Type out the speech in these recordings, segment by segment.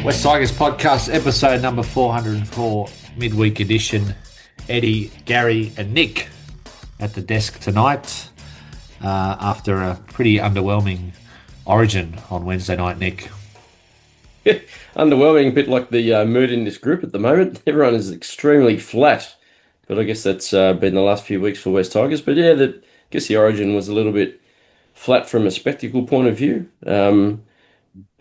West Tigers podcast, episode number 404, midweek edition. Eddie, Gary, and Nick at the desk tonight after a pretty underwhelming origin on Wednesday night, Nick. Underwhelming, a bit like the mood in this group at the moment. Everyone is extremely flat, but I guess that's been the last few weeks for West Tigers. But yeah, I guess the origin was a little bit flat from a spectacle point of view.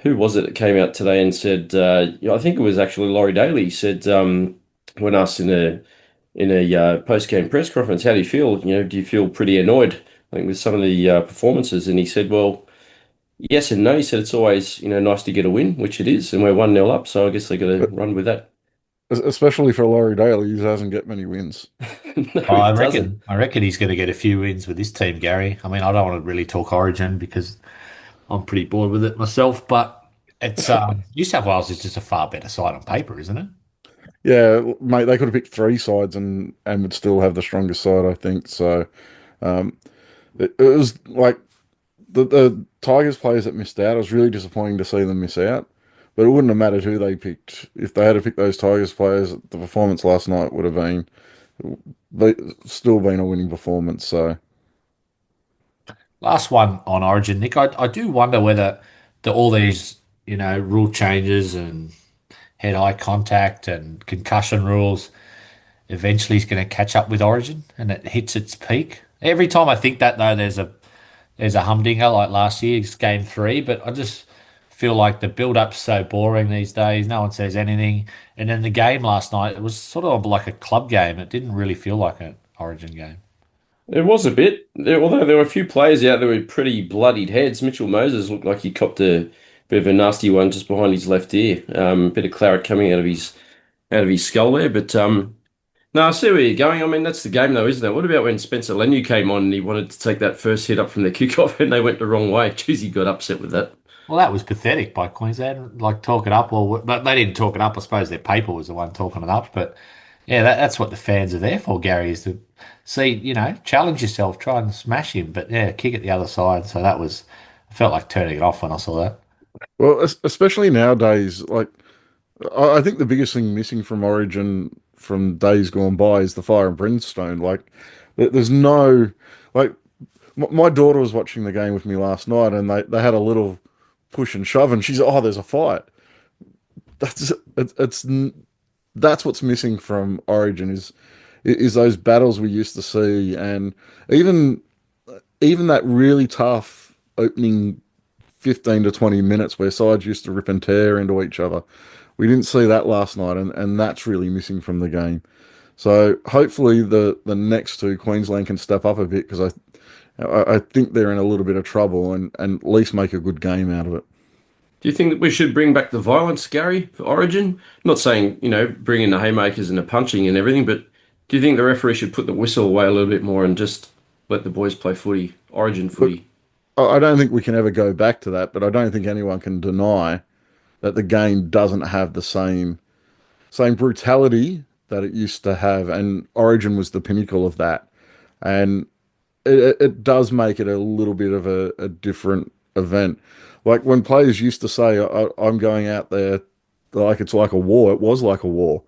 Who was it that came out today and said? I think it was actually Laurie Daly said when asked in a post-game press conference, how do you feel? Do you feel pretty annoyed, I think, with some of the performances? And he said, well, yes and no. He said it's always, nice to get a win, which it is, and we're 1-0 up, so I guess they got to But run with that. especially for Laurie Daly, he doesn't get many wins. No, Oh, he I doesn't. reckon. I reckon he's going to get a few wins with this team, Gary. I mean, I don't want to really talk Origin because I'm pretty bored with it myself. But it's New South Wales is just a far better side on paper, isn't it? Yeah, mate, they could have picked three sides and would still have the strongest side, I think. So um, it was like the Tigers players that missed out. It was really disappointing to see them miss out. But it wouldn't have mattered who they picked. If they had to pick those Tigers players, the performance last night would have been still been a winning performance. So Last one on Origin, Nick. I do wonder whether all these rule changes and head-eye contact and concussion rules eventually is going to catch up with Origin and it hits its peak. Every time I think that though, there's a humdinger like last year's game three, but I just feel like the build-up's so boring these days. No one says anything. And then the game last night, it was sort of like a club game. It didn't really feel like an Origin game. It was a bit, although there were a few players out there with pretty bloodied heads. Mitchell Moses looked like he copped a bit of a nasty one just behind his left ear. A bit of claret coming out of his skull there, but no, I see where you're going. I mean, that's the game, though, isn't it? What about when Spencer Leniu came on and he wanted to take that first hit up from the kickoff and they went the wrong way? Jeez, he got upset with that. Well, that was pathetic by Queensland. Like talk it up, but they didn't talk it up. I suppose their paper was the one talking it up. But yeah, that's what the fans are there for, Gary, is to see, challenge yourself, try and smash him. But yeah, kick it the other side. So I felt like turning it off when I saw that. well, especially nowadays, like I think the biggest thing missing from Origin from days gone by is the fire and brimstone. Like, there's no like my daughter was watching the game with me last night, and they had a little push and shove, and she's there's a fight. That's that's what's missing from Origin is those battles we used to see, and even even that really tough opening 15 to 20 minutes where sides used to rip and tear into each other. We didn't see that last night, and that's really missing from the game. So hopefully the next two, Queensland can step up a bit because I think they're in a little bit of trouble and at least make a good game out of it. Do you think that we should bring back the violence, Gary, for Origin? Not saying, bring in the haymakers and the punching and everything, but do you think the referee should put the whistle away a little bit more and just let the boys play footy, Origin But footy? I don't think we can ever go back to that, but I don't think anyone can deny that the game doesn't have the same brutality that it used to have, and Origin was the pinnacle of that. And it does make it a little bit of a different event. Like when players used to say, I'm going out there like it's like a war, it was like a war.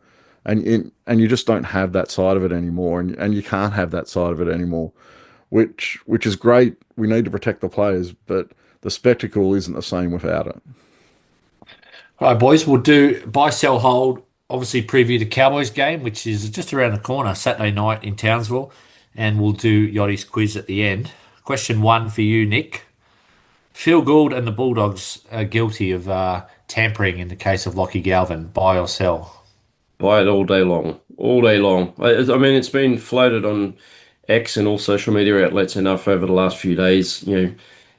And you just don't have that side of it anymore, and you can't have that side of it anymore, which is great. We need to protect the players, but the spectacle isn't the same without it. All right, boys, we'll do buy, sell, hold. Obviously, preview the Cowboys game, which is just around the corner, Saturday night in Townsville, and we'll do Yachty's quiz at the end. Question one for you, Nick. Phil Gould and the Bulldogs are guilty of tampering in the case of Lockie Galvin. Buy or sell? Buy it all day long, all day long. I mean, it's been floated on X and all social media outlets enough over the last few days.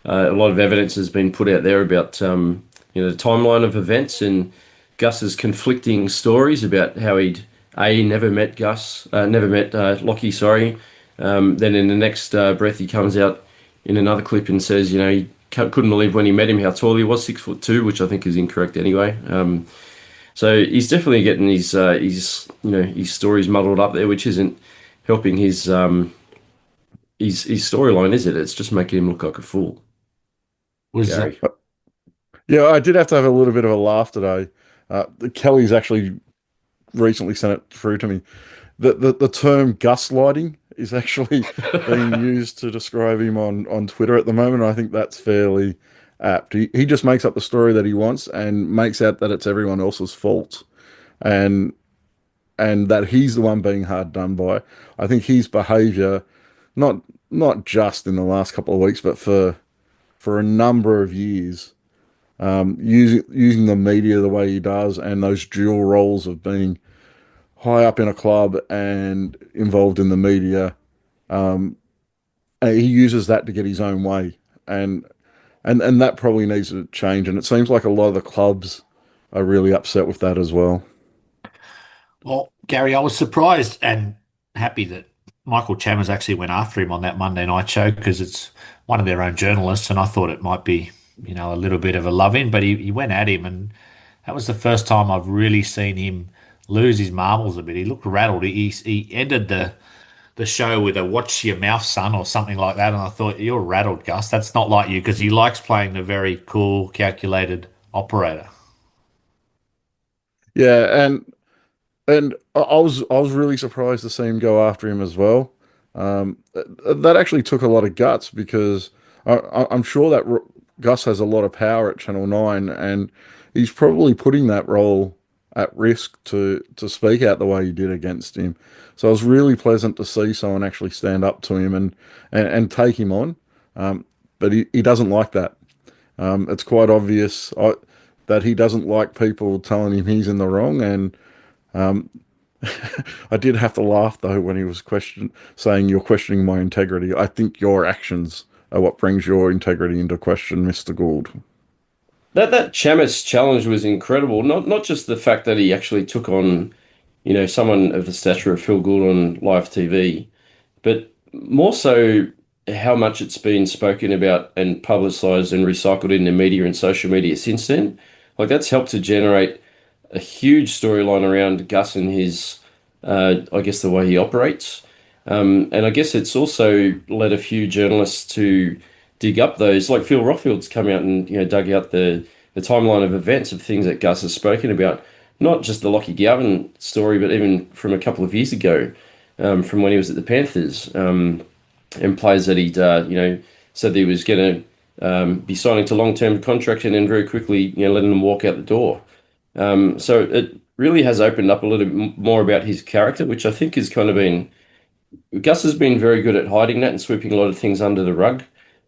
A lot of evidence has been put out there about the timeline of events and Gus's conflicting stories about how he'd never met never met Lockie, sorry. Then in the next breath he comes out in another clip and says, he couldn't believe when he met him how tall he was, 6'2", which I think is incorrect anyway. So he's definitely getting his stories muddled up there, which isn't helping his storyline, is it? It's just making him look like a fool. Was Gary. Yeah, I did have to have a little bit of a laugh today. Kelly's actually recently sent it through to me. The term gaslighting is actually being used to describe him on Twitter at the moment. I think that's fairly apt. He just makes up the story that he wants and makes out that it's everyone else's fault, and that he's the one being hard done by. I think his behaviour, not not just in the last couple of weeks, but for a number of years, using the media the way he does, and those dual roles of being high up in a club and involved in the media. Um, and he uses that to get his own way, and and that probably needs to change. And it seems like a lot of the clubs are really upset with that as well. Well, Gary, I was surprised and happy that Michael Chambers actually went after him on that Monday night show because it's one of their own journalists, and I thought it might be, a little bit of a love-in, but he went at him, and that was the first time I've really seen him lose his marbles a bit. He looked rattled. He ended the show with a "Watch your mouth, son" or something like that, and I thought, you're rattled, Gus. That's not like you because he likes playing the very cool, calculated operator. Yeah, and I was really surprised to see him go after him as well. That actually took a lot of guts because I'm sure that Gus has a lot of power at Channel 9, and he's probably putting that role at risk to speak out the way he did against him. So it was really pleasant to see someone actually stand up to him and take him on. Um, but he doesn't like that. It's quite obvious that he doesn't like people telling him he's in the wrong, and um, I did have to laugh though when he was saying you're questioning my integrity. I think your actions are what brings your integrity into question, Mr. Gould. That Chamis challenge was incredible. Not just the fact that he actually took on, someone of the stature of Phil Gould on live TV, but more so how much it's been spoken about and publicized and recycled in the media and social media since then. Like that's helped to generate a huge storyline around Gus and his, I guess, the way he operates. And I guess it's also led a few journalists to dig up those, like Phil Rothfield's come out and dug out the timeline of events of things that Gus has spoken about, not just the Lockie Galvin story, but even from a couple of years ago, from when he was at the Panthers, and players that he'd said that he was going to be signing to long-term contract and then very quickly letting them walk out the door. So it really has opened up a little bit more about his character, which I think has kind of been Gus has been very good at hiding that and sweeping a lot of things under the rug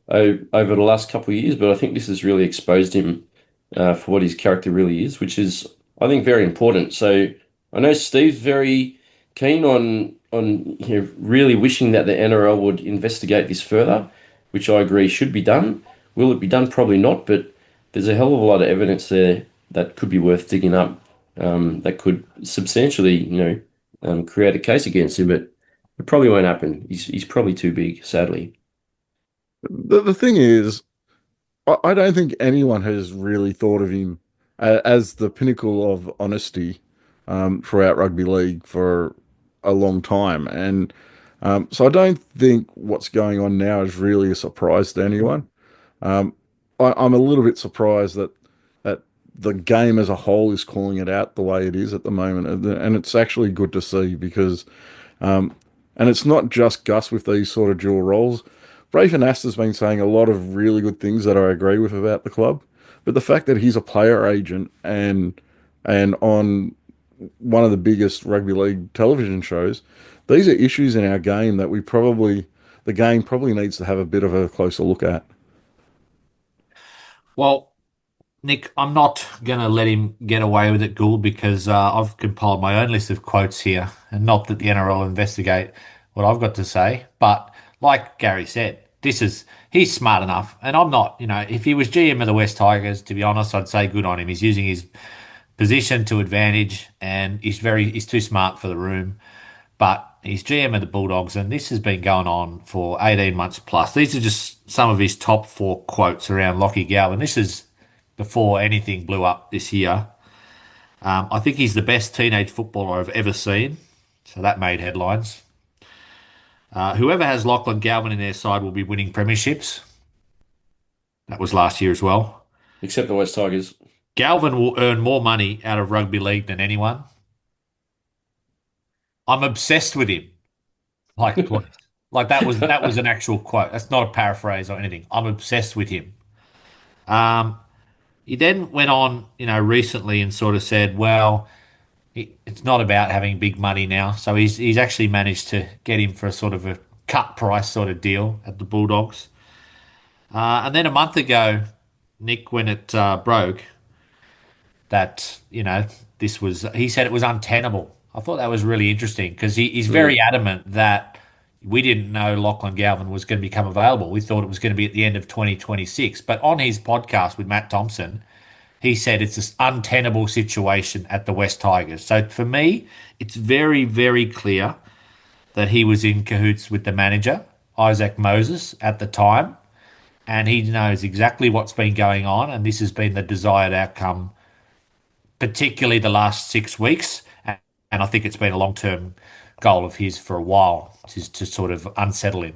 over the last couple of years, but I think this has really exposed him for what his character really is, which is, I think, very important. So I know Steve's very keen on really wishing that the NRL would investigate this further, which I agree should be done. Will it be done? Probably not, but there's a hell of a lot of evidence there that could be worth digging up, that could substantially, create a case against him, but it probably won't happen. He's probably too big, sadly. The thing is, I don't think anyone has really thought of him as the pinnacle of honesty throughout rugby league for a long time, and so I don't think what's going on now is really a surprise to anyone. Um, I'm a little bit surprised that the game as a whole is calling it out the way it is at the moment, and it's actually good to see because, um, and it's not just Gus with these sort of dual roles. Braven Asta's been saying a lot of really good things that I agree with about the club, but the fact that he's a player agent and on one of the biggest rugby league television shows, these are issues in our game that the game probably needs to have a bit of a closer look at. Well, Nick, I'm not going to let him get away with it, Gould, because I've compiled my own list of quotes here, and not that the NRL will investigate what I've got to say. But like Gary said, he's smart enough, and I'm not. If he was GM of the West Tigers, to be honest, I'd say good on him. He's using his position to advantage, and he's too smart for the room. But he's GM of the Bulldogs, and this has been going on for 18 months plus. These are just some of his top four quotes around Lockie Galvin. This is before anything blew up this year. I think he's the best teenage footballer I've ever seen. So that made headlines. Whoever has Lachlan Galvin in their side will be winning premierships. That was last year as well. Except the West Tigers. Galvin will earn more money out of rugby league than anyone. I'm obsessed with him. Like, please. Like that was an actual quote. That's not a paraphrase or anything. I'm obsessed with him. Um, he then went on, recently and sort of said, well, it's not about having big money now. So he's actually managed to get him for a sort of a cut price sort of deal at the Bulldogs. And then a month ago, Nick, when it broke, that this was he said it was untenable. I thought that was really interesting because he's very Mm. adamant that we didn't know Lachlan Galvin was going to become available. We thought it was going to be at the end of 2026. But on his podcast with Matt Thompson, he said it's this untenable situation at the West Tigers. So for me, it's very, very clear that he was in cahoots with the manager, Isaac Moses, at the time, and he knows exactly what's been going on, and this has been the desired outcome, particularly the last 6 weeks. And I think it's been a long-term goal of his for a while to sort of unsettle him.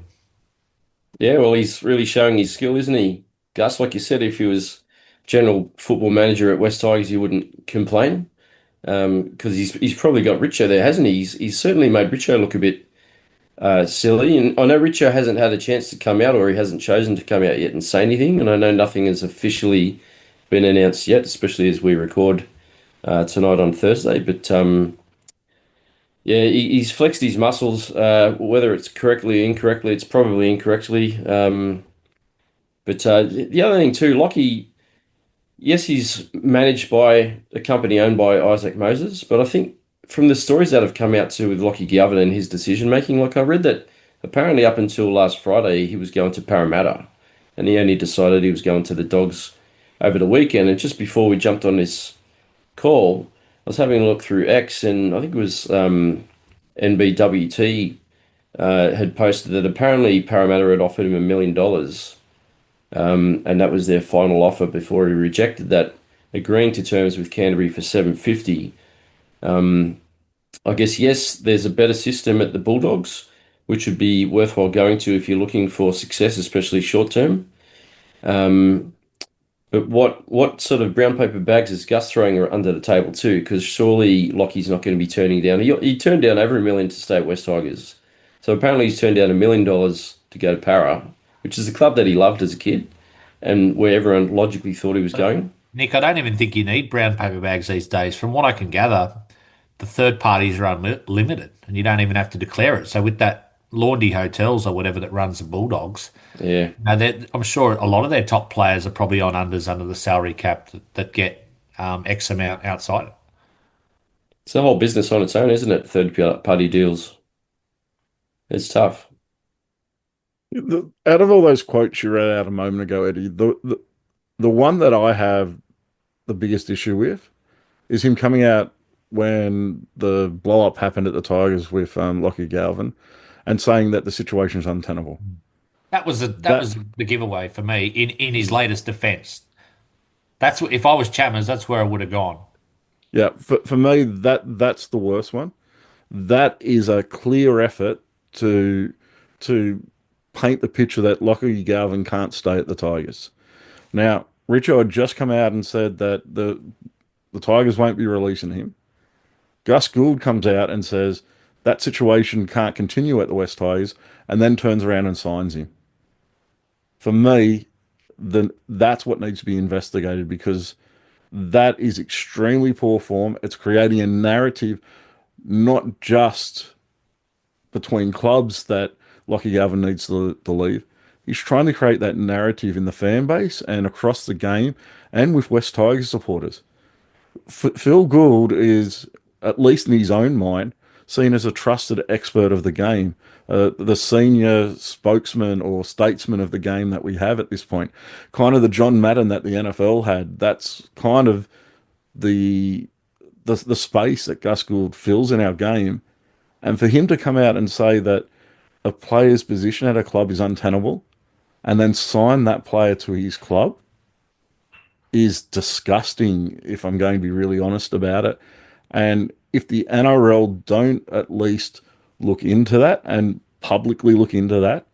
Yeah, well, he's really showing his skill, isn't he, Gus? Like you said, if he was general football manager at West Tigers, you wouldn't complain. Because he's probably got Richo there, hasn't he? He's certainly made Richo look a bit silly. And I know Richo hasn't had a chance to come out, or he hasn't chosen to come out yet and say anything. And I know nothing has officially been announced yet, especially as we record tonight on Thursday. But yeah, he's flexed his muscles. Whether it's correctly or incorrectly, it's probably incorrectly. But the other thing too, Lockie, yes, he's managed by a company owned by Isaac Moses, but I think from the stories that have come out too with Lockie Galvin and his decision making, like I read that apparently up until last Friday he was going to Parramatta, and he only decided he was going to the Dogs over the weekend. And just before we jumped on this call, I was having a look through X, and I think it was NBWT had posted that apparently Parramatta had offered him $1 million, and that was their final offer before he rejected that, agreeing to terms with Canterbury for 750. I guess yes, there's a better system at the Bulldogs, which would be worthwhile going to if you're looking for success, especially short term. But what sort of brown paper bags is Gus throwing under the table too? Because surely Lockie's not going to be turning down. He turned down over $1 million to stay at West Tigers, so apparently he's turned down $1 million to go to Para, which is a club that he loved as a kid, and where everyone logically thought he was going. Nick, I don't even think you need brown paper bags these days. From what I can gather, the third parties are unlimited and you don't even have to declare it. So with that Laundy Hotels or whatever that runs the Bulldogs, Yeah, I'm sure a lot of their top players are probably on unders under the salary cap that get X amount outside it. it's a whole business on its own, isn't it? Third party deals. It's tough. Out of all those quotes you read out a moment ago, Eddie, the one that I have the biggest issue with is him coming out when the blow up happened at the Tigers with Lockie Galvin and saying that the situation is untenable. That That was the giveaway for me in his latest defence. That's if I was Chammers, that's where I would have gone. Yeah, for me that's the worst one. That is a clear effort to to paint the picture that Lockie Galvin can't stay at the Tigers. Now, Richo had just come out and said that the Tigers won't be releasing him. Gus Gould comes out and says that situation can't continue at the West Tigers, and then turns around and signs him. For me, then that's what needs to be investigated because that is extremely poor form. It's creating a narrative not just between clubs that Lockie Galvin needs to leave. He's trying to create that narrative in the fan base and across the game and with West Tigers supporters. Phil Gould is, at least in his own mind, seen as a trusted expert of the game, the senior spokesman or statesman of the game that we have at this point. Kind of the John Madden that the NFL had. That's kind of the the space that Gus Gould fills in our game. And for him to come out and say that a player's position at a club is untenable and then sign that player to his club is disgusting, if I'm going to be really honest about it. And if the NRL don't at least look into that and publicly look into that,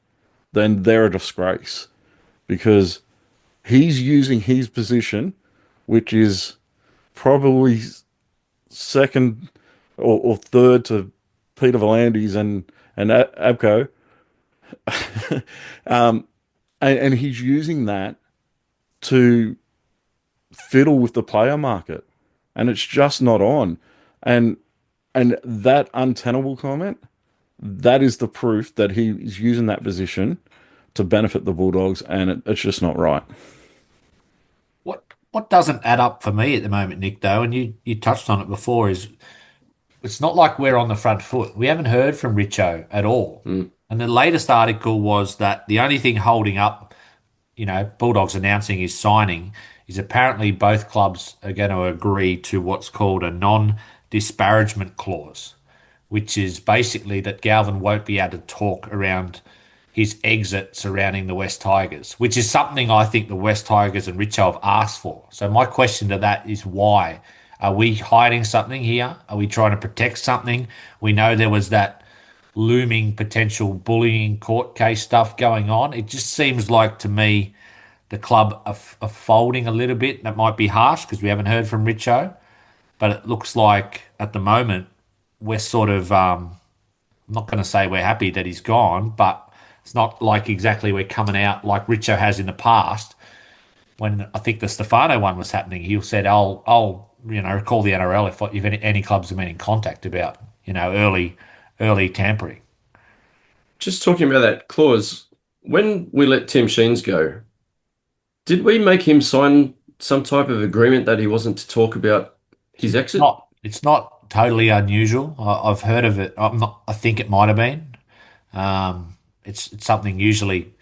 then they're a disgrace because he's using his position which is probably second or third to Peter Volandis and Abco. um, and he's using that to fiddle with the player market, and it's just not on. And that untenable comment, that is the proof that he is using that position to benefit the Bulldogs, and it's just not right. What doesn't add up for me at the moment, Nick, though, and you touched on it before, is it's not like we're on the front foot. We haven't heard from Richo at all. Mm. And the latest article was that the only thing holding up, Bulldogs announcing his signing is apparently both clubs are going to agree to what's called a non-disparagement clause, which is basically that Galvin won't be able to talk around his exit surrounding the West Tigers, which is something I think the West Tigers and Richo have asked for. So my question to that is why? Are we hiding something here? Are we trying to protect something? We know there was that looming potential bullying court case stuff going on. It just seems like to me the club are folding a little bit. That might be harsh because we haven't heard from Richo, but it looks like at the moment we're sort of I'm not going to say we're happy that he's gone, but it's not like exactly we're coming out like Richo has in the past. When I think the Stefano one was happening, he said, "I'll call the NRL if any clubs have been in contact about early tampering." Just talking about that clause, when we let Tim Sheens go, did we make him sign some type of agreement that he wasn't to talk about his exit? It's not totally unusual. I've heard of it. I'm not. I think it might have been. It's something usually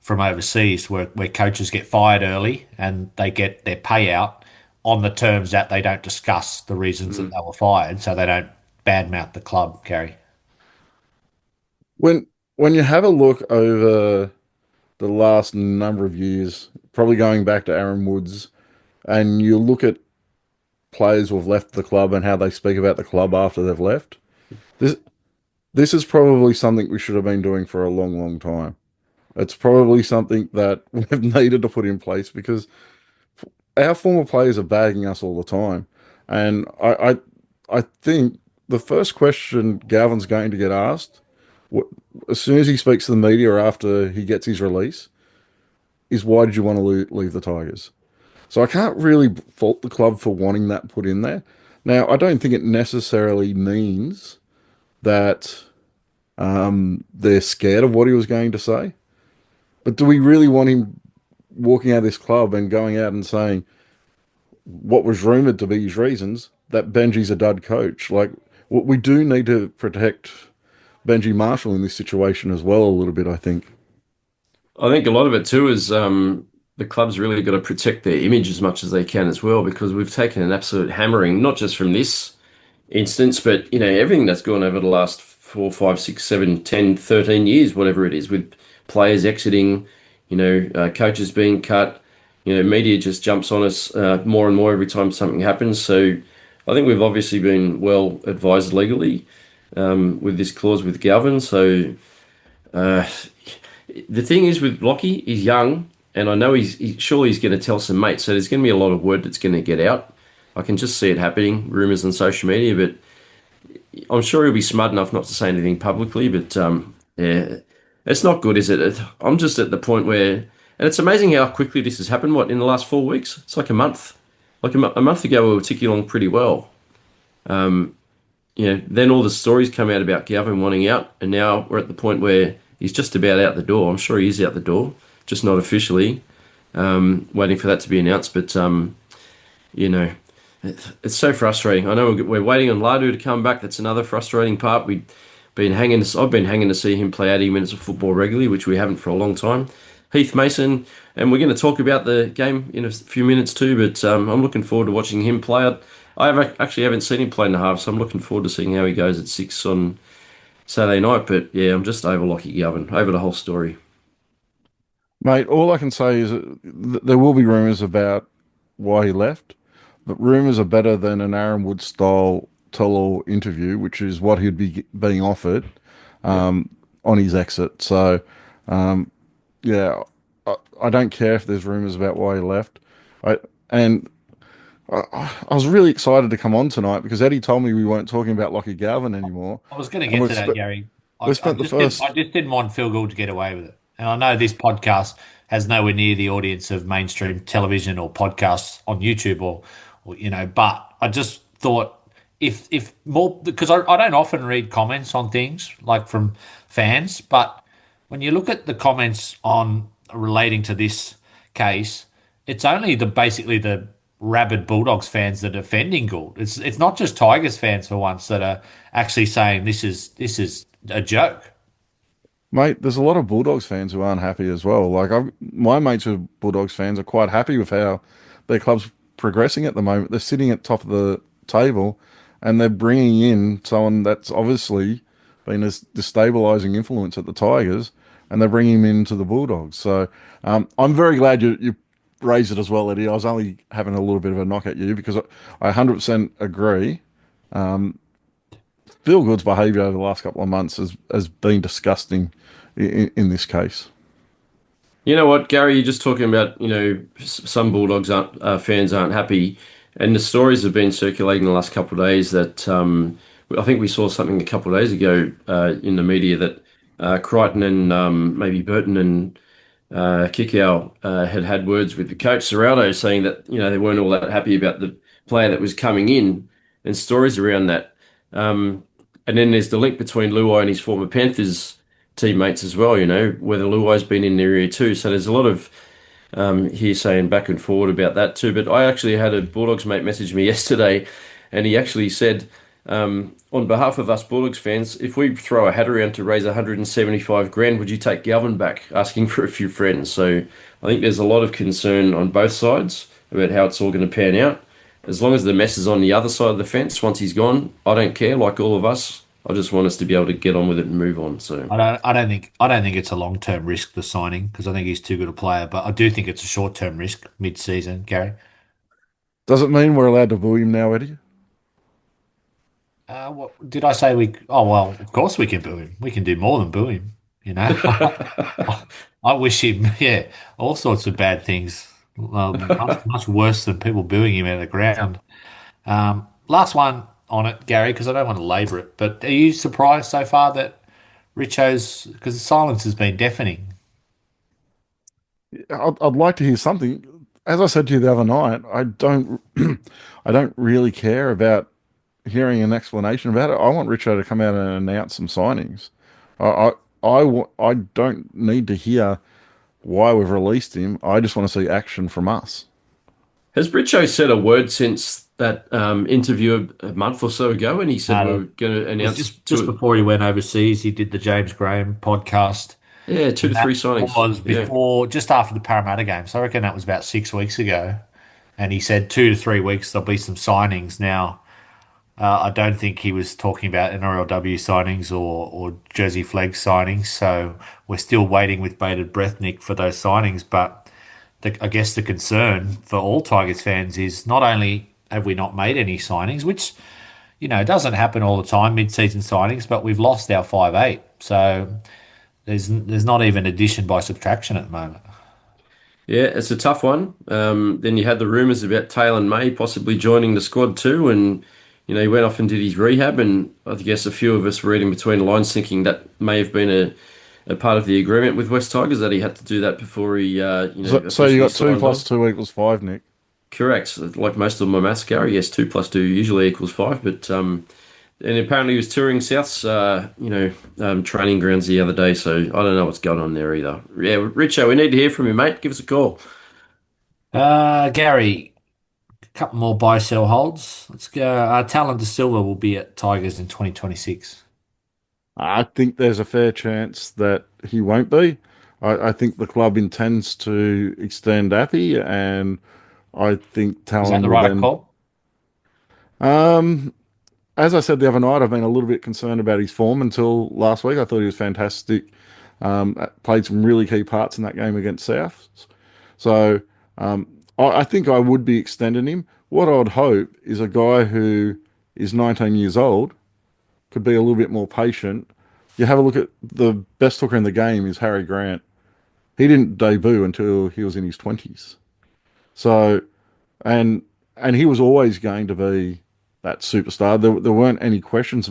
from overseas where coaches get fired early and they get their payout on the terms that they don't discuss the reasons that Mm. they were fired, so they don't badmouth the club, Gary. When when you have a look over the last number of years, probably going back to Aaron Woods, and you look at players who have left the club and how they speak about the club after they've left, this this is probably something we should have been doing for a long, long time. It's probably something that we've needed to put in place because our former players are bagging us all the time. And I think the first question Galvin's going to get asked, wh- as soon as he speaks to the media or after he gets his release, is why did you want to leave the Tigers? So I can't really fault the club for wanting that put in there. Now, I don't think it necessarily means that they're scared of what he was going to say. But do we really want him walking out of this club and going out and saying what was rumored to be his reasons that Benji's a dud coach? Like, we do need to protect Benji Marshall in this situation as well, a little bit, I think. I think a lot of it too is the club's really got to protect their image as much as they can as well, because we've taken an absolute hammering, not just from this instance, but everything that's gone over the last 4, 5, 6, 7, 10, 13 years, whatever it is, with players exiting, coaches being cut, media just jumps on us more and more every time something happens. So I think we've obviously been well advised legally with this clause with Galvin. So uh, the thing is with Lockie, he's young, and I know surely he's going to tell some mates. So there's going to be a lot of word that's going to get out. I can just see it happening, rumors on social media, but I'm sure he'll be smart enough not to say anything publicly. But yeah, it's not good, is it? I'm just at the point where, and it's amazing how quickly this has happened. What, in the last 4 weeks? It's like a month. Like a month ago, we were ticking along pretty well. Then all the stories come out about Galvin wanting out, and now we're at the point where he's just about out the door. I'm sure he is out the door, just not officially. Waiting for that to be announced, but you know, it's so frustrating. I know we're waiting on Ladu to come back. That's another frustrating part. I've been hanging to see him play 80 minutes of football regularly, which we haven't for a long time. Heath Mason, and we're going to talk about the game in a few minutes too. But I'm looking forward to watching him play. Actually haven't seen him play in the half, so I'm looking forward to seeing how he goes at 6 on Saturday night. But yeah, I'm just over Lockie Galvin, over the whole story. Mate, all I can say is that there will be rumours about why he left, but rumours are better than an Aaron Wood style tell-all interview, which is what he'd be being offered Yeah. on his exit. So, yeah, I don't care if there's rumours about why he left. I and I was really excited to come on tonight because Eddie told me we weren't talking about Lockie Galvin anymore, I was going to and get to that, Gary. we've spent the I first. just didn't want Phil Gould to get away with it. And I know this podcast has nowhere near the audience of mainstream television or podcasts on YouTube but I just thought if more because I don't often read comments on things like from fans, but when you look at the comments on relating to this case, it's only the basically the rabid Bulldogs fans that are defending Gould. It's not just Tigers fans for once that are actually saying this is a joke. Mate, there's a lot of Bulldogs fans who aren't happy as well. My mates who are Bulldogs fans are quite happy with how their club's progressing at the moment. They're sitting at top of the table, and they're bringing in someone that's obviously been a destabilising influence at the Tigers, and they're bringing him into the Bulldogs. So I'm very glad you raised it as well, Eddie. I was only having a little bit of a knock at you because I 100% agree. Phil Good's behaviour over the last couple of months has been disgusting in this case. You know what, Gary? You're just talking about, some Bulldogs fans aren't happy, and the stories have been circulating the last couple of days that I think we saw something a couple of days ago in the media that Crichton and maybe Burton and Kikau had words with the coach Serrato saying that they weren't all that happy about the player that was coming in, and stories around that. And then there's the link between Luai and his former Panthers teammates as well. Whether Luai's been in the area too. So there's a lot of hearsay and back and forward about that too. But I actually had a Bulldogs mate message me yesterday, and he actually said, on behalf of us Bulldogs fans, if we throw a hat around to raise 175 grand, would you take Galvin back? Asking for a few friends. So I think there's a lot of concern on both sides about how it's all going to pan out. As long as the mess is on the other side of the fence, once he's gone, I don't care, like all of us. I just want us to be able to get on with it and move on. So. I don't think it's a long term risk the signing because I think he's too good a player, but I do think it's a short term risk mid season, Gary. Does it mean we're allowed to boo him now, Eddie? What did I say? Oh well, of course we can boo him. We can do more than boo him. You know, I wish him, yeah, all sorts of bad things, much worse than people booing him out of the ground. Last one on it, Gary, because I don't want to labour it. But are you surprised so far that Richo's because the silence has been deafening? I'd like to hear something. As I said to you the other night, I don't, I don't really care about hearing an explanation about it. I want Richo to come out and announce some signings. I, I don't need to hear why we've released him. I just want to see action from us. Has Richo said a word since that interview a month or so ago, and he said we No, were going to it was announce just before he went overseas. He did the James Graham podcast, yeah, two and to that three signings. was Yeah. before, just after the Parramatta game. So I reckon that was about 6 weeks ago. And he said 2 to 3 weeks there'll be some signings. Now, I don't think he was talking about NRLW signings or Jersey Flag signings. So we're still waiting with bated breath, Nick, for those signings. But I guess the concern for all Tigers fans is not only have we not made any signings, which doesn't happen all the time, mid-season signings, but we've lost our 5'8". So there's not even addition by subtraction at the moment. Yeah, it's a tough one. Then you had the rumours about Taylor May possibly joining the squad too, and he went off and did his rehab, and I guess a few of us were reading between the lines thinking that may have been a part of the agreement with West Tigers that he had to do that before he So you officially got two signed plus on. two equals five, Nick. Correct. Like most of my maths, Gary, yes, two plus two usually equals five, but and apparently he was touring South's training grounds the other day, so I don't know what's going on there either. Yeah, Richo, we need to hear from you, mate. Give us a call. Gary, a couple more buy sell holds. Let's go. Talon De Silva will be at Tigers in 2026. I think there's a fair chance that he won't be. I think the club intends to extend Appy, and I think Is that Talon the will right then. call? Um, as I said the other night, I've been a little bit concerned about his form until last week. I thought he was fantastic. Played some really key parts in that game against South. So um, I think I would be extending him. What I'd hope is a guy who is 19 years old could be a little bit more patient. You have a look at the best hooker in the game is Harry Grant. He didn't debut until he was in his 20s. So, and and he was always going to be that superstar. There weren't any question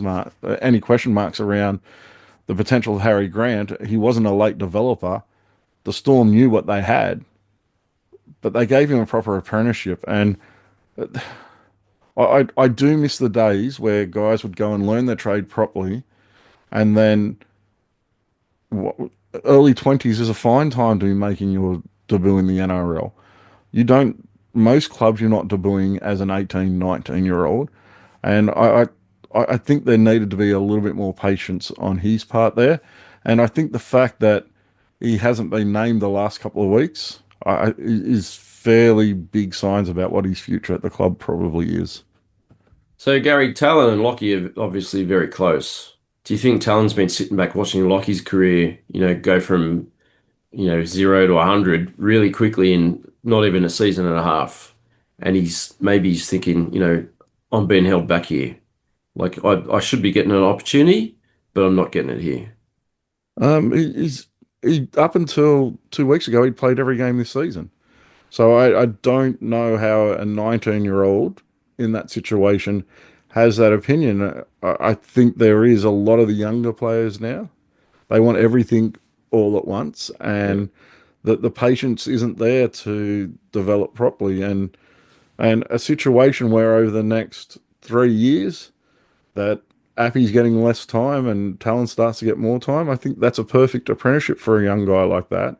marks around the potential of Harry Grant. He wasn't a late developer. The Storm knew what they had, but they gave him a proper apprenticeship. And I do miss the days where guys would go and learn their trade properly, and then what, early 20s is a fine time to be making your debut in the NRL. You don't, most clubs you're not debuting as an 18, 19-year old. And I think there needed to be a little bit more patience on his part there. And I think the fact that he hasn't been named the last couple of weeks is fairly big signs about what his future at the club probably is. So Gary, Talon and Lockie are obviously very close. Do you think Talon's been sitting back watching Lockie's career, go from, 0 to 100 really quickly in not even a season and a half? And he's thinking, I'm being held back here. Like I should be getting an opportunity, but I'm not getting it here. He's he up until 2 weeks ago he'd played every game this season. So I don't know how a 19-year-old in that situation has that opinion. I think there is a lot of the younger players now. They want everything all at once, Yeah. and the patience isn't there to develop properly. And a situation where over the next 3 years that Appy's getting less time and Talon starts to get more time, I think that's a perfect apprenticeship for a young guy like that.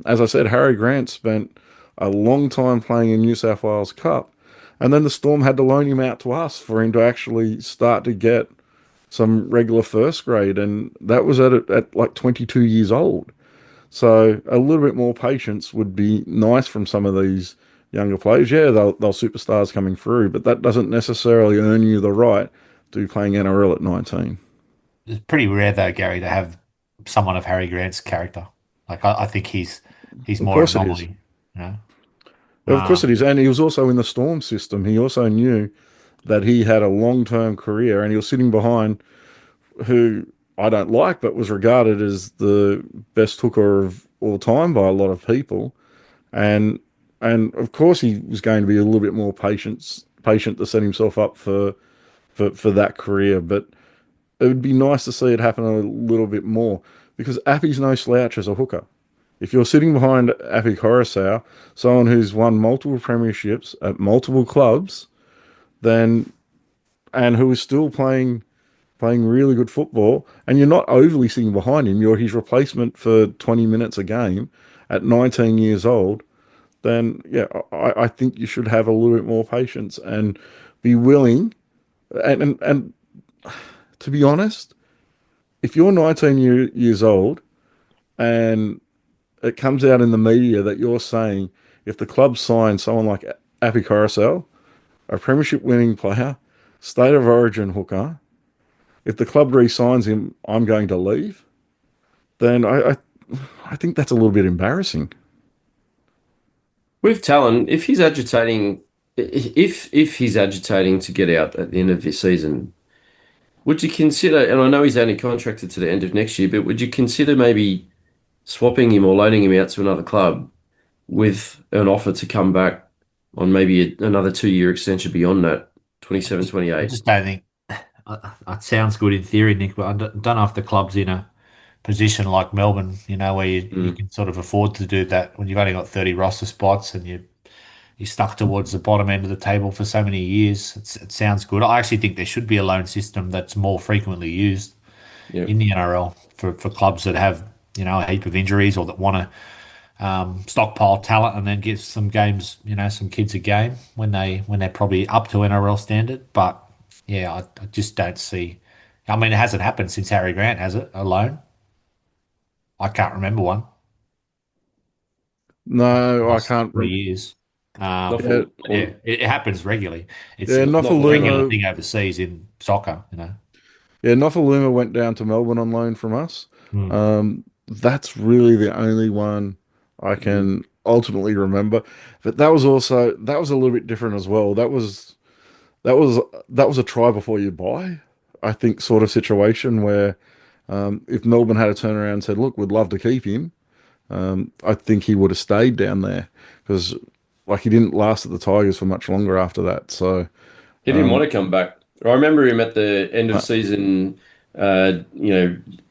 As I said, Harry Grant spent a long time playing in New South Wales Cup, and then the Storm had to loan him out to us for him to actually start to get some regular first grade, and that was at like 22 years old. So a little bit more patience would be nice from some of these younger players. Yeah, they'll superstars coming through, but that doesn't necessarily earn you the right to be playing NRL at 19. It's pretty rare though, Gary, to have someone of Harry Grant's character. Like I think he's Of more course it is. anomaly, you know. Of course it Um, is. And he was also in the Storm system. He also knew that he had a long-term career and he was sitting behind who I don't like, but was regarded as the best hooker of all time by a lot of people. And and of course he was going to be a little bit more patient to set himself up for that career. But it would be nice to see it happen a little bit more because Appy's no slouch as a hooker. If you're sitting behind Appy Coruscant, someone who's won multiple premierships at multiple clubs, then and who is still playing really good football, and you're not overly sitting behind him, you're his replacement for 20 minutes a game at 19 years old, then yeah, I think you should have a little bit more patience and be willing. And to be honest, if you're 19 years old and it comes out in the media that you're saying if the club signs someone like Api Coruscant, a premiership winning player, state of origin hooker, if the club re-signs him, I'm going to leave, then I think that's a little bit embarrassing. With Talon, if he's agitating, if he's agitating to get out at the end of this season, would you consider, and I know he's only contracted to the end of next year, but would you consider maybe swapping him or loaning him out to another club with an offer to come back on maybe another 2-year extension beyond that, I 27, just, I 28? just don't think it sounds good in theory, Nick, but I don't know if the club's in a position like Melbourne, where you Mm, can sort of afford to do that when you've only got 30 roster spots and you're stuck towards the bottom end of the table for so many years. It sounds good. I actually think there should be a loan system that's more frequently used yeah. in the NRL for clubs that have, a heap of injuries or that want to stockpile talent and then give some games, some kids a game when they're probably up to NRL standard. But yeah, I just don't see. I mean, it hasn't happened since Harry Grant, has it? Alone, I can't remember one. No, I Last can't. 3 years. Not Yeah, for, But yeah, it happens regularly. It's yeah, a not for long regular enough. Nofaluma. thing overseas in soccer. Yeah, Nofaluma went down to Melbourne on loan from us. Hmm. That's really the only one I Mm, can ultimately remember. But that was a little bit different as well. That was that was a try before you buy, I think, sort of situation where if Melbourne had a turn around and said, "Look, we'd love to keep him," I think he would have stayed down there because like he didn't last at the Tigers for much longer after that. So He didn't um, want to come back. I remember him at the end of uh, season,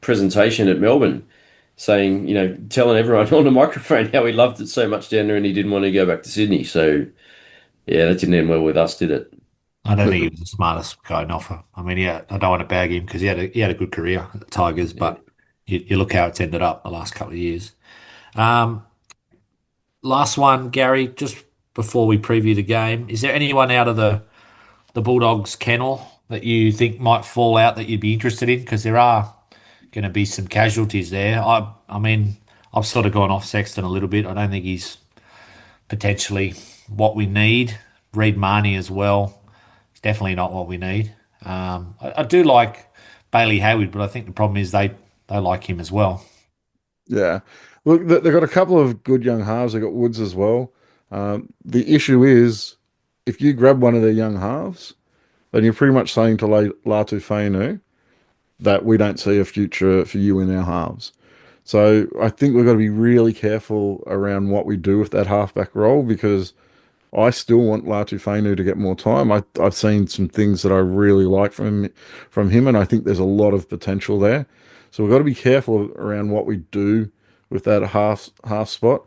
presentation at Melbourne, saying, telling everyone on the microphone how he loved it so much down there and he didn't want to go back to Sydney. So yeah, that didn't end well with us, did it? I don't think he was the smartest guy in offer. I mean, yeah, I don't want to bag him because he had a good career at the Tigers, Yeah. but you look how it's ended up the last couple of years. Um, Last one, Gary, just before we preview the game, is there anyone out of the Bulldogs kennel that you think might fall out that you'd be interested in? Because there are going to be some casualties there. I mean, I've sort of gone off Sexton a little bit. I don't think he's potentially what we need. Reed Marnie as well. It's definitely not what we need. I do like Bailey Hayward, but I think the problem is they like him as well. yeah, look, they've got a couple of good young halves. They've got Woods as well. The issue is if you grab one of their young halves, then you're pretty much saying to Latu Fainu that we don't see a future for you in our halves. So I think we've got to be really careful around what we do with that halfback role because I still want Latu Fainu to get more time. I've seen some things that I really like from him, and I think there's a lot of potential there. So we've got to be careful around what we do with that half spot.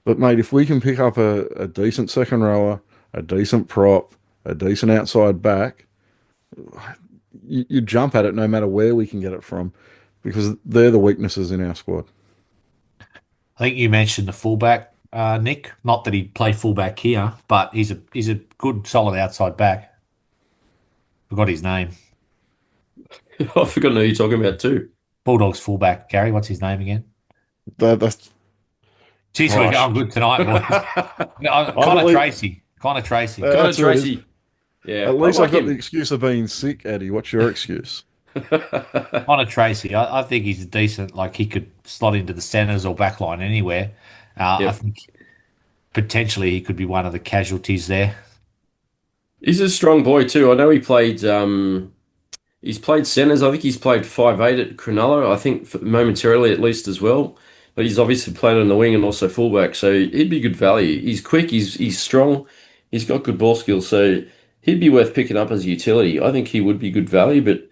But mate, if we can pick up a decent second rower, a decent prop, a decent outside back, you jump at it no matter where we can get it from, because they're the weaknesses in our squad. I think you mentioned the fullback, Nick. Not that he'd play fullback here, but he's a good, solid outside back. Forgot his name. I've forgotten who you're talking about too. Bulldogs fullback, Gary. What's his name again? That's Jeez, we're gosh. going good tonight, boys. No, I've at Connor least Tracy. Connor Tracy. Connor that's who it is. Tracy. Yeah, At I least I've like got the him. excuse of being sick, Eddie. What's your excuse? Connor Tracy. I think he's decent. Like he could slot into the centres or back line anywhere. I Yep. think potentially he could be one of the casualties there. He's a strong boy too. I know he's played centres. I think he's played 5'8" at Cronulla, I think momentarily at least as well. But he's obviously played on the wing and also fullback, so he'd be good value. He's quick, he's strong, he's got good ball skills, so he'd be worth picking up as a utility. I think he would be good value, but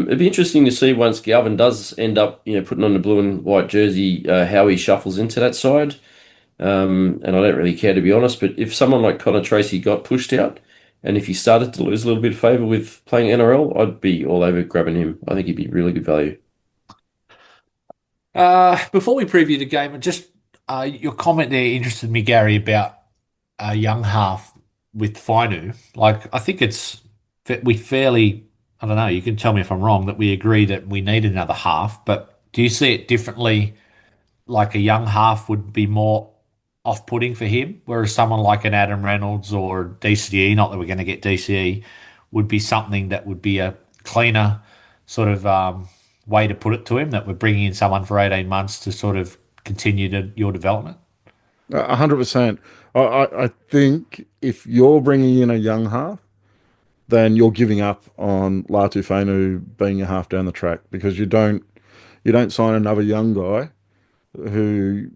it'd be interesting to see once Galvin does end up, putting on the blue and white jersey, how he shuffles into that side. And I don't really care to be honest, but if someone like Connor Tracy got pushed out, and if he started to lose a little bit of favour with playing NRL, I'd be all over grabbing him. I think he'd be really good value. Before we preview the game, just your comment there interested me, Gary, about a young half with Fainu. Like, I think we fairly, I don't know, you can tell me if I'm wrong, that we agree that we need another half, but do you see it differently? Like a young half would be more off-putting for him, whereas someone like an Adam Reynolds or DCE, not that we're going to get DCE, would be something that would be a cleaner sort of way to put it to him, that we're bringing in someone for 18 months to sort of continue your development. 100%. I think if you're bringing in a young half, then you're giving up on Latu Fainu being a half down the track because you don't sign another young guy who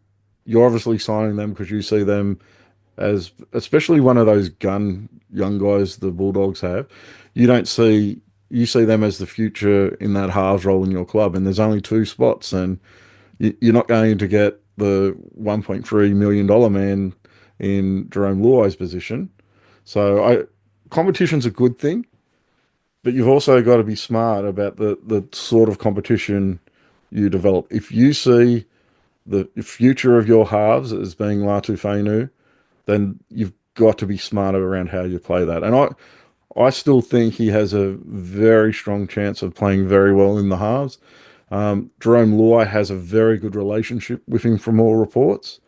you're obviously signing them because you see them as especially one of those gun young guys the Bulldogs have. You don't see you see them as the future in that halves role in your club, and there's only two spots, and you're not going to get the $1.3 million man in Jerome Luai's position. So competition's a good thing, but you've also got to be smart about the sort of competition you develop. If you see the future of your halves as being Latu Fainu, then you've got to be smarter around how you play that. And I still think he has a very strong chance of playing very well in the halves. Jerome Luai has a very good relationship with him from all reports,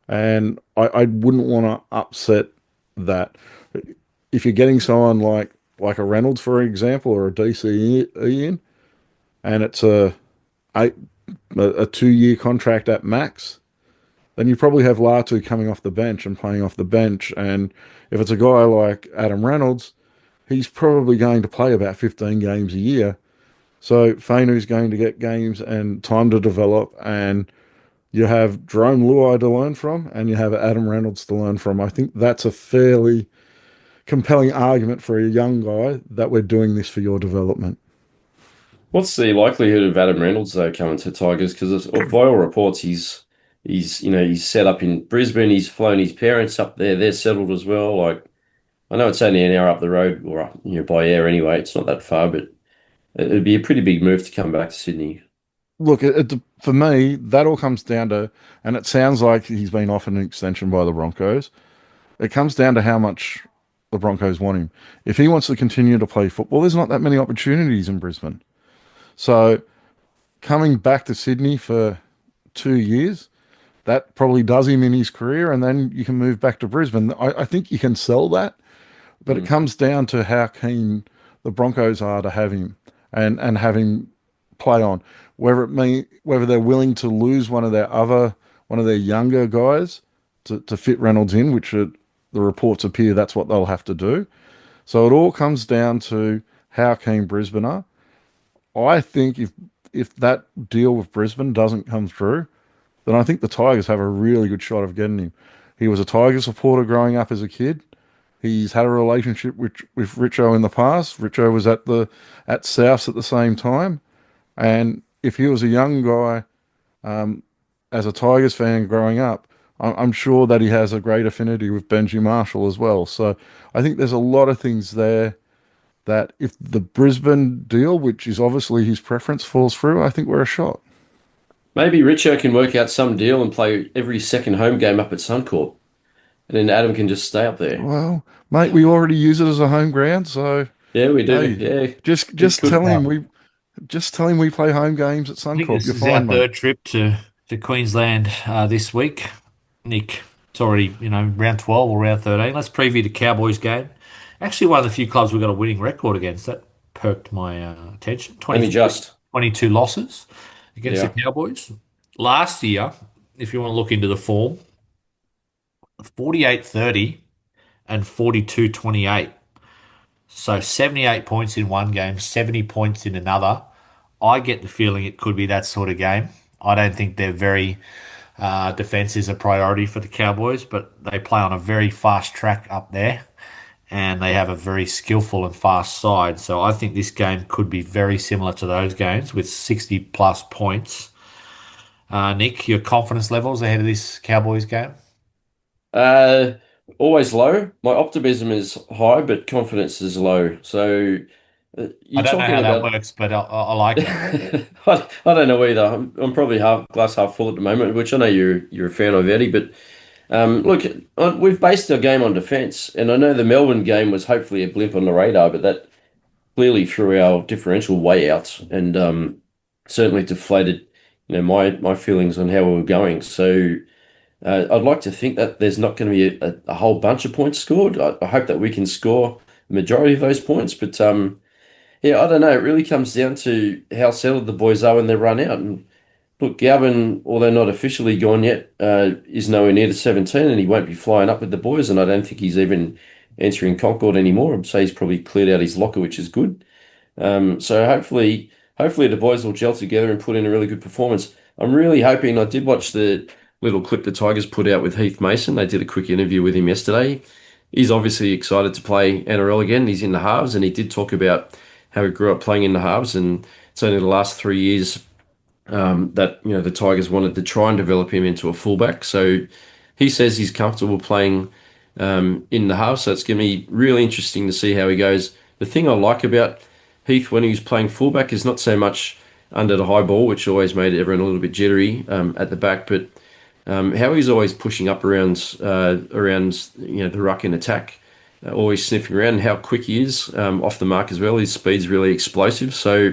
and I wouldn't want to upset that. If you're getting someone like a Reynolds, for example, or a DC in, and it's eight, a 2 year contract at max, then you probably have Latu coming off the bench and playing off the bench. And if it's a guy like Adam Reynolds, he's probably going to play about 15 games a year. So Fainu's going to get games and time to develop. And You have Jerome Luai to learn from, and you have Adam Reynolds to learn from. I think that's a fairly compelling argument for a young guy that we're doing this for your development. What's the likelihood of Adam Reynolds though coming to Tigers? Because by all reports, he's set up in Brisbane. He's flown his parents up there. They're settled as well. Like I know it's only an hour up the road, or by air anyway. It's not that far, but it'd be a pretty big move to come back to Sydney. Look, for me, that all comes down to, and it sounds like he's been offered an extension by the Broncos. It comes down to how much the Broncos want him. If he wants to continue to play football, there's not that many opportunities in Brisbane. So coming back to Sydney for 2 years, that probably does him in his career, and then you can move back to Brisbane. I think you can sell that, but it Mm. comes down to how keen the Broncos are to have him and have him play on. Whether they're willing to lose one of their younger guys to fit Reynolds in, the reports appear that's what they'll have to do. So it all comes down to how keen Brisbane are. I think if that deal with Brisbane doesn't come through, then I think the Tigers have a really good shot of getting him. He was a Tiger supporter growing up as a kid. He's had a relationship with Richo in the past. Richo was at Souths at the same time, and if he was a young guy um, as a Tigers fan growing up, I'm sure that he has a great affinity with Benji Marshall as well. So I think there's a lot of things there that if the Brisbane deal, which is obviously his preference, falls through, I think we're a shot. Maybe Richo can work out some deal and play every second home game up at Suncorp, and then Adam can just stay up there. Well, mate, we already use it as a home ground, so Yeah, we do. hey, Yeah, just it just could. tell him we play home games at I think Suncorp. this You're is our fine, mate. third trip to Queensland this week. Nick, it's already, round 12 or round 13. Let's preview the Cowboys game. Actually, one of the few clubs we've got a winning record against. That perked my attention. Only 24, just. 22 losses against the Yeah. Cowboys. Last year, if you want to look into the form, 48-30 and 42-28. So 78 points in one game, 70 points in another. I get the feeling it could be that sort of game. I don't think they're very defense is a priority for the Cowboys, but they play on a very fast track up there, and they have a very skillful and fast side. So I think this game could be very similar to those games with 60 plus points. Nick, your confidence levels ahead of this Cowboys game? Uh, Always low. My optimism is high, but confidence is low. So I you're don't know talking how that about. works, but I like it. I don't know either. I'm probably half glass half full at the moment, which I know you're a fan of, Eddie. But look, we've based our game on defence, and I know the Melbourne game was hopefully a blip on the radar, but that clearly threw our differential way out, and certainly deflated, my feelings on how we were going. So. I'd like to think that there's not going to be a whole bunch of points scored. I hope that we can score the majority of those points, but yeah, I don't know. It really comes down to how settled the boys are when they run out. And look, Galvin, although not officially gone yet, is nowhere near the 17, and he won't be flying up with the boys. And I don't think he's even entering Concord anymore. I'd say he's probably cleared out his locker, which is good. So hopefully the boys will gel together and put in a really good performance. I'm really hoping. I did watch the little clip the Tigers put out with Heath Mason. They did a quick interview with him yesterday. He's obviously excited to play NRL again. He's in the halves, and he did talk about how he grew up playing in the halves, and it's only the last 3 years that the Tigers wanted to try and develop him into a fullback. So he says he's comfortable playing in the half. So it's going to be really interesting to see how he goes. The thing I like about Heath when he was playing fullback is not so much under the high ball, which always made everyone a little bit jittery at the back, but how he's always pushing up around the ruck in attack, always sniffing around, and how quick he is off the mark as well. His speed's really explosive. So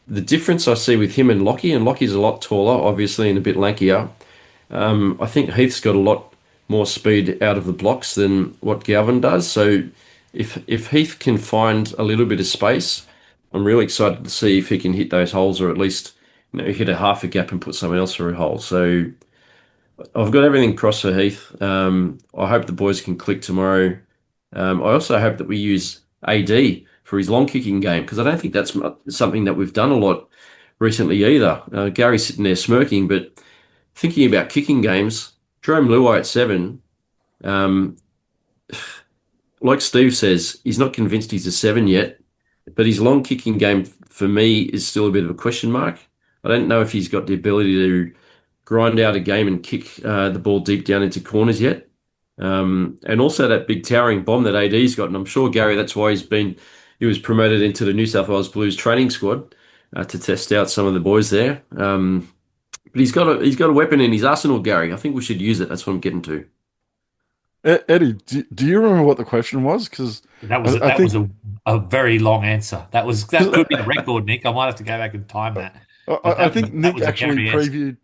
the difference I see with him and Lockie, and Lockie's a lot taller, obviously, and a bit lankier. I think Heath's got a lot more speed out of the blocks than what Galvin does. So if Heath can find a little bit of space, I'm really excited to see if he can hit those holes, or at least hit a half a gap and put someone else through a hole. So I've got everything crossed for Heath. I hope the boys can click tomorrow. I also hope that we use AD for his long kicking game, because I don't think that's something that we've done a lot recently either. Gary's sitting there smirking, but thinking about kicking games, Jerome Luai at 7. Um, like Steve says, he's not convinced he's a 7 yet, but his long kicking game for me is still a bit of a question mark. I don't know if he's got the ability to grind out a game and kick the ball deep down into corners yet. And also that big towering bomb that AD's got, and I'm sure Gary, that's why he was promoted into the New South Wales Blues training squad to test out some of the boys there. But he's got a weapon in his arsenal, Gary. I think we should use it. That's what I'm getting to. Eddie, do you remember what the question was? Because I That was think a very long answer. That because could be a record, Nick. I might have to go back and time that. But I think that Nick was a actually Gary-esque previewed.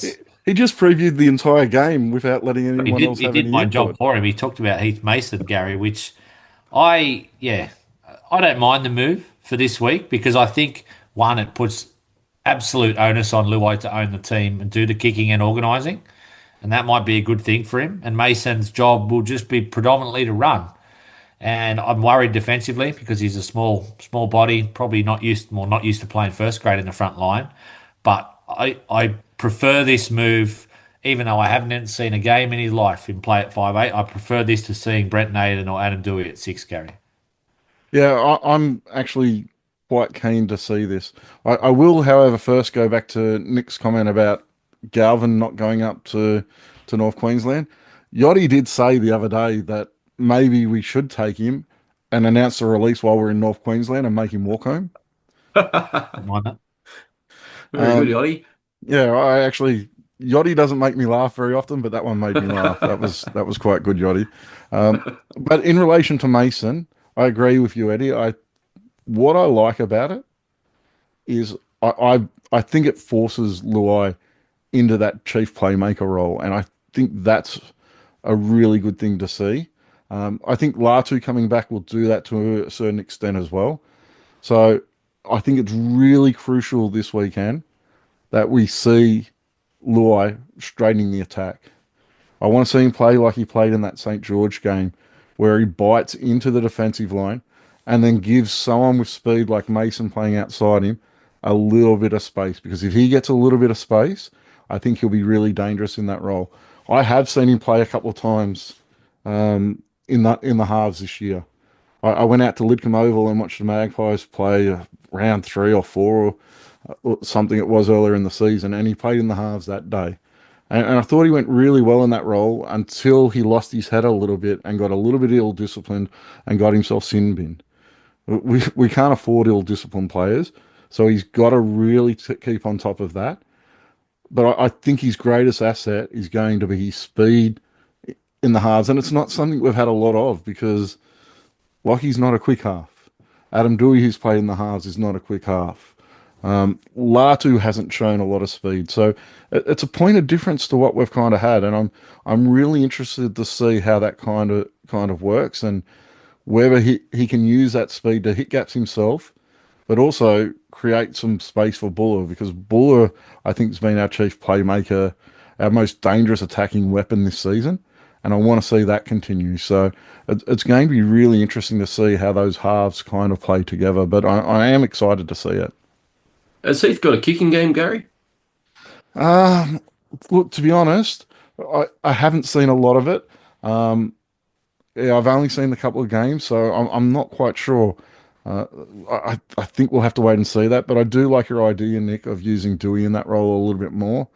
He performance. he just previewed the entire game without letting But anyone else he have did any my job input. for him. He talked about Heath Mason, Gary, which I yeah, I don't mind the move for this week because I think one, it puts absolute onus on Luai to own the team and do the kicking and organising, and that might be a good thing for him. And Mason's job will just be predominantly to run. And I'm worried defensively because he's a small body, probably not used to playing first grade in the front line. But I prefer this move, even though I haven't seen a game in his life in play at 5'8". I prefer this to seeing Brent Naden or Adam Dewey at 6, Gary. Yeah, I'm actually quite keen to see this. I will, however, first go back to Nick's comment about Galvin not going up to North Queensland. Yachty did say the other day that maybe we should take him and announce the release while we're in North Queensland and make him walk home. Don't mind that. Very good, Um, Yachty. yeah, I actually Yachty doesn't make me laugh very often, but that one made me laugh. That was quite good, Yachty. But in relation to Mason, I agree with you, Eddie. I What I like about it is I think it forces Luai into that chief playmaker role, and I think that's a really good thing to see. I think Latu coming back will do that to a certain extent as well. So I think it's really crucial this weekend that we see Luai straightening the attack. I want to see him play like he played in that St. George game, where he bites into the defensive line and then gives someone with speed like Mason playing outside him a little bit of space. Because if he gets a little bit of space, I think he'll be really dangerous in that role. I have seen him play a couple of times in the halves this year. I went out to Lidcombe Oval and watched the Magpies play round 3 or 4 or something it was earlier in the season, and he played in the halves that day. And I thought he went really well in that role until he lost his head a little bit and got a little bit ill-disciplined and got himself sin binned. We can't afford ill-disciplined players, so he's got to really keep on top of that. But I think his greatest asset is going to be his speed in the halves, and it's not something we've had a lot of because Lockie's not a quick half. Adam Dewey, who's played in the halves, is not a quick half. Latu hasn't shown a lot of speed, so it's a point of difference to what we've kind of had, and I'm really interested to see how that kind of works and whether he can use that speed to hit gaps himself, but also create some space for Buller because Buller I think has been our chief playmaker, our most dangerous attacking weapon this season, and I want to see that continue. So it's going to be really interesting to see how those halves kind of play together, but I am excited to see it. Has Heath got a kicking game, Gary? Um, Look, to be honest, I haven't seen a lot of it. Um, yeah, I've only seen a couple of games, so I'm not quite sure. Uh, I think we'll have to wait and see that, but I do like your idea, Nick, of using Dewey in that role a little bit more.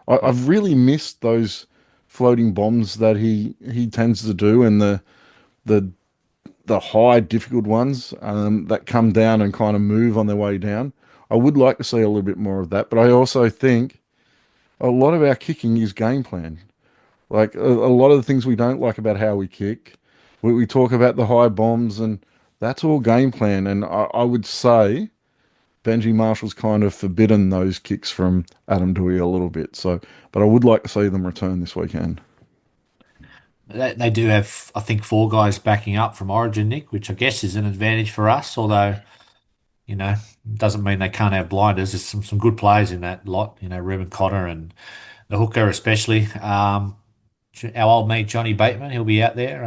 I've really missed those floating bombs that he tends to do and the the high difficult ones that come down and kind of move on their way down. I would like to see a little bit more of that, but I also think a lot of our kicking is game plan. Like a lot of the things we don't like about how we kick, we talk about the high bombs, and that's all game plan. And I would say Benji Marshall's kind of forbidden those kicks from Adam Dewey a little bit. So, but I would like to see them return this weekend. They do have, I think, 4 guys backing up from Origin, Nick, which I guess is an advantage for us. Although, doesn't mean they can't have blinders. There's some good players in that lot. Ruben Cotter and the hooker especially. Our old mate Johnny Bateman, he'll be out there.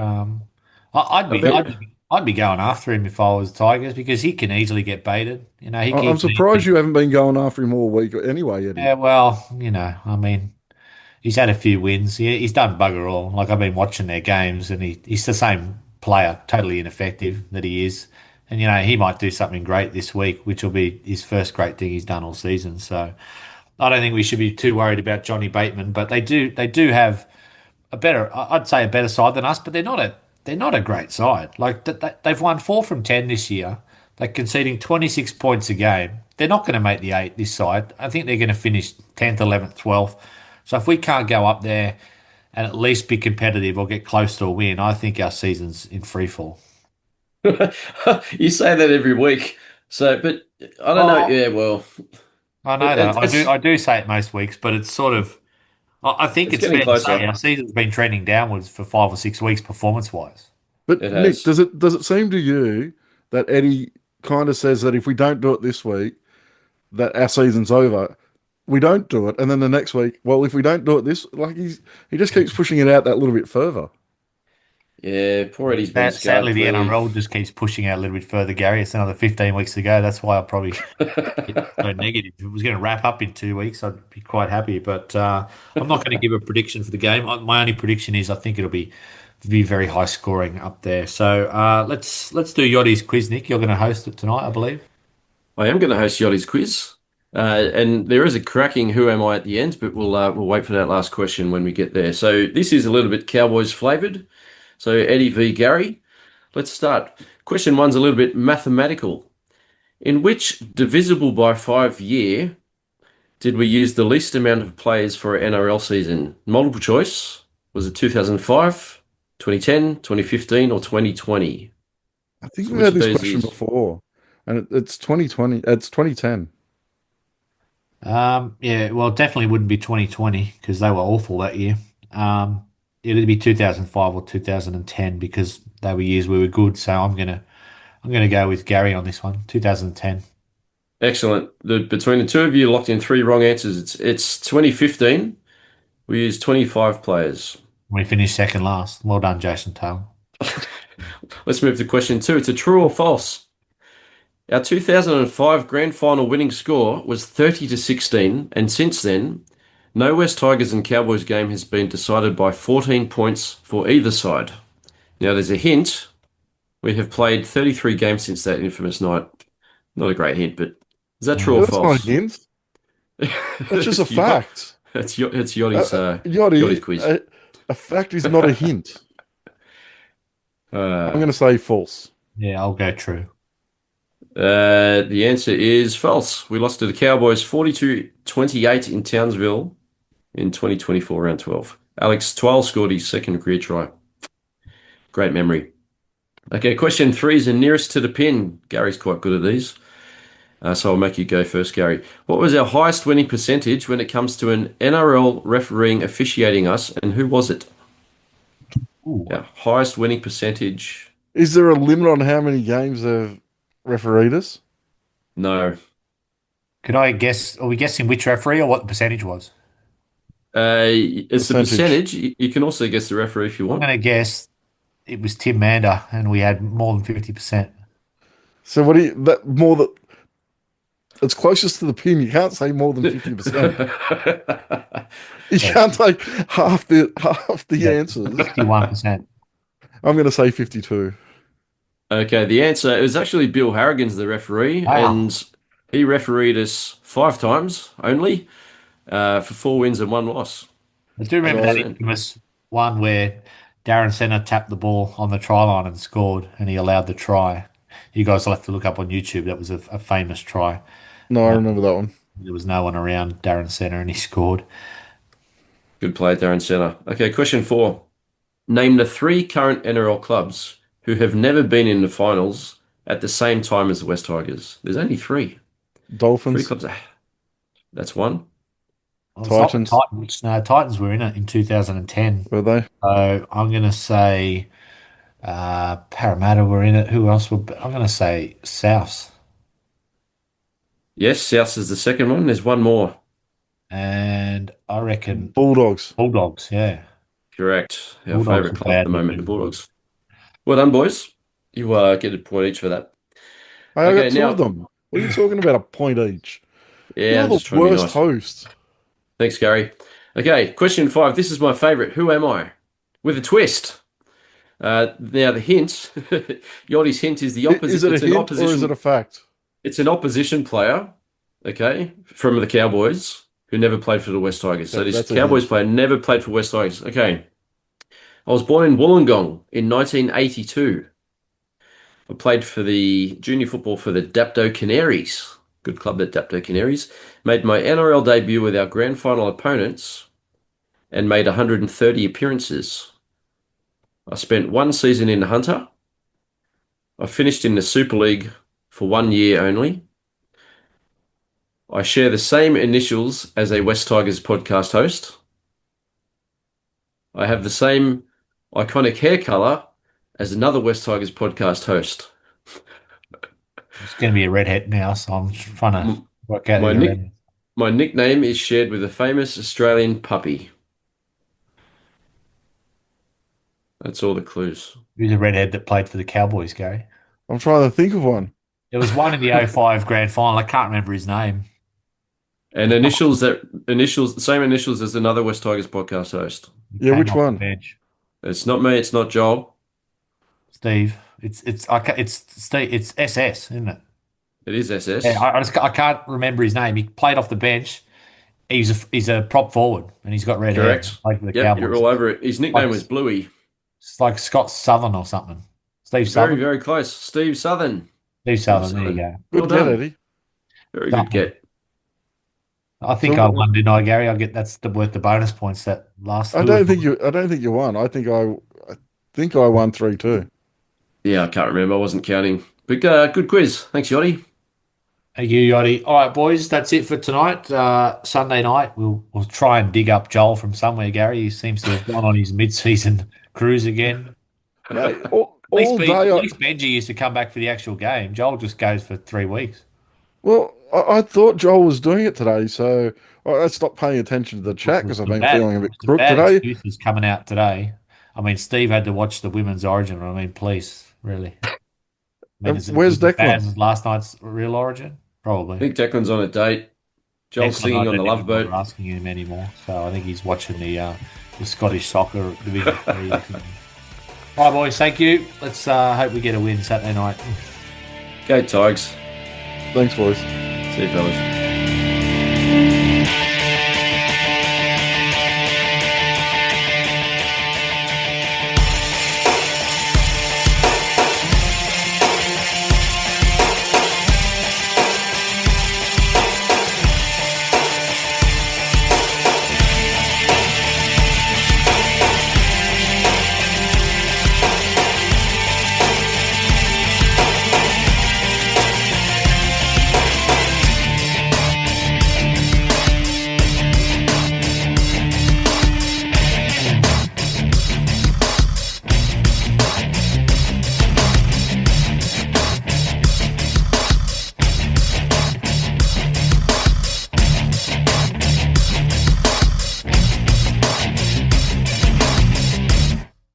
I think I'd be going after him if I was Tigers because he can easily get baited. He I'm keeps surprised me. you haven't been going after him all week anyway, Eddie. Yeah, well, I mean. He's had a few wins. He's done bugger all. Like I've been watching their games, and he's the same player, totally ineffective that he is. And he might do something great this week, which will be his first great thing he's done all season. So I don't think we should be too worried about Johnny Bateman. But they do have I'd say a better side than us, but they're not a great side. Like they've won 4 from 10 this year. They're conceding 26 points a game. They're not going to make the eight this side. I think they're going to finish 10th, 11th, 12th. So if we can't go up there and at least be competitive or get close to a win, I think our season's in free fall. You say that every week. So, but I don't know. Oh, Yeah, well, I know that. I do it's I do say it most weeks, but it's sort of I think it's it's getting fair to say closer. our season's been trending downwards for 5 or 6 weeks performance wise. But It Nick, has. does it seem to you that Eddie kind of says that if we don't do it this week, that our season's over? We don't do it, and then the next week, well, if we don't do it this, like he just keeps pushing it out that little bit further. Yeah, poor Eddie's been scarred Sadly, the clearly. NRL just keeps pushing out a little bit further, Gary. It's another 15 weeks to go. That's why I'll probably get so negative. If it was going to wrap up in 2 weeks, I'd be quite happy. But I'm not going to give a prediction for the game. My only prediction is I think it'll be very high scoring up there. So let's do Yachty's quiz, Nick. You're going to host it tonight, I believe. I am going to host Yachty's quiz, and there is a cracking "Who am I" at the end, but we'll wait for that last question when we get there. So this is a little bit Cowboys flavored. So Eddie v Gary. Let's start. Question one's a little bit mathematical. In which divisible by five year did we use the least amount of players for an NRL season? Multiple choice. Was it 2005, 2010, 2015, or 2020? I think So we've which had of this those question is? before, and it's 2020. It's 2010. Yeah, well, it definitely wouldn't be 2020 because they were awful that year. Um, it'd be 2005 or 2010 because they were years we were good. So I'm gonna go with Gary on this one. 2010. Excellent. Between the two of you locked in three wrong answers. It's 2015. We used 25 players. We finished second last. Well done, Jason Taylor. Let's move to question two. It's a true or false. Our 2005 grand final winning score was 30 to 16, and since then, no West Tigers and Cowboys game has been decided by 14 points for either side. Now, there's a hint. We have played 33 games since that infamous night. Not a great hint, but is that true Mm. or That's not a false? hint. That's just a It's Yachty's fact. Yachty's Yachty, quiz. a fact is not a hint. I'm Uh, going to say false. Yeah, I'll go true. the answer is false. We lost to the Cowboys 42-28 in Townsville in 2024 round 12. Alex Twal scored his second career try. Great memory. Okay, question three is the nearest to the pin. Gary's quite good at these. So I'll make you go first, Gary. What was our highest winning percentage when it comes to an NRL refereeing officiating us, and who was it? Ooh. Our highest winning percentage? Is there a limit on how many games they've refereed us? No. Could I guess? Are we guessing which referee or what the percentage was? It's the Percentage. percentage. You can also guess the referee if you I'm want. going to guess it was Tim Mander, and we had more than 50%. So what do you that more that it's closest to the pin? You can't say more than 50%. You Yeah, can't take half the yeah, answers. 51%. I'm going to say 52. Okay, the answer is actually Bill Harrigan's the referee, Wow. and he refereed us five times only, for four wins and one loss. I do remember that So 80%. infamous one where Darren Senna tapped the ball on the try line and scored, and he allowed the try. You guys will have to look up on YouTube. That was a famous try. no, I Uh, remember that one. there was no one around Darren Senna, and he scored. Good play, Darren Senna. Okay, question four. Name the three current NRL clubs who have never been in the finals at the same time as the West Tigers. There's only three. Three Dolphins, clubs. That's one. Well, it's not the Titans, Titans. No, Titans were in it in 2010. were they? So I'm going to say Parramatta were in it. Who else were? I'm going to say Souths. Yes, South is the second one. There's one more. And I reckon Bulldogs. Bulldogs. Yeah. Correct. Our Bulldogs favourite are club at the badly moment, the beaten. Bulldogs. Well done, boys. You get a point each for that. Hey, I got Okay, two of now, them. What are you talking about? A point each. yeah, You're I'm the just trying to be worst nice. host. Thanks, Gary. Okay, question 5. This is my favorite. Who am I? With a twist. Now the hint, Yachty's hint is the Is opposite. it a hint or is it a fact? It's an opposition player, okay, from the Cowboys who never played for the West Tigers. So this That's a Cowboys hint. player never played for West Tigers. Okay. I was born in Wollongong in 1982. I played for the junior football for the Dapto Canaries. Good club, the Dapto Canaries. Made my NRL debut with our grand final opponents and made 130 appearances. I spent 1 season in Hunter. I finished in the Super League for 1 year only. I share the same initials as a West Tigers podcast host. I have the same iconic hair color as another West Tigers podcast host. It's going to be a redhead now, so I'm trying to M- work out who My the nick redhead. my nickname is shared with a famous Australian puppy. That's all the clues. Who's the redhead that played for the Cowboys, Gary? I'm trying to think of one. There was one in the '05 grand final. I can't remember his name. And initials, the same initials as another West Tigers podcast host. He Yeah, came which off the one? bench. It's not me, it's not Joel. Steve. It's Steve. It's SS, isn't it? It is Yeah, SS. I can't remember his name. He played off the bench. He's a prop forward, and he's got red hair. Correct. Played for the Yep, you're Cowboys. all over it. His Like nickname was Bluey. it's like Scott Southern or something. Steve Very, Southern. very close. Steve Southern. Steve Steve Southern. There you Southern. go. Well Good get, done. Eddie. Very good Done. get. I So think I won, didn't I, Gary? I get worth the bonus points that last. I Who was don't think you. I don't think you won. I think I won 3-2. Yeah, I can't remember. I wasn't counting. But good quiz. Thanks, Yachty. Thank you, Yachty. All right, boys, that's it for tonight. Sunday night, we'll try and dig up Joel from somewhere. Gary, he seems to have gone on his mid-season cruise again. Mate, At least Benji used to come back for the actual game. Joel just goes for 3 weeks. I thought Joel was doing it today, so I stopped paying attention to the chat because I've been feeling a bit Some crook bad today. excuses coming out today. I mean, Steve had to watch the women's origin. I mean, please, really. I mean, Where's is it as bad Declan? as last night's real origin? I Probably. think Declan's on a date. Joel's Declan, I singing on the don't Love even bother Boat. asking him anymore. So I think he's watching the Scottish soccer Division 3 or something. All right, boys, thank you. Let's hope we get a win Saturday night. Go Tigers. Thanks, boys. See you, fellas.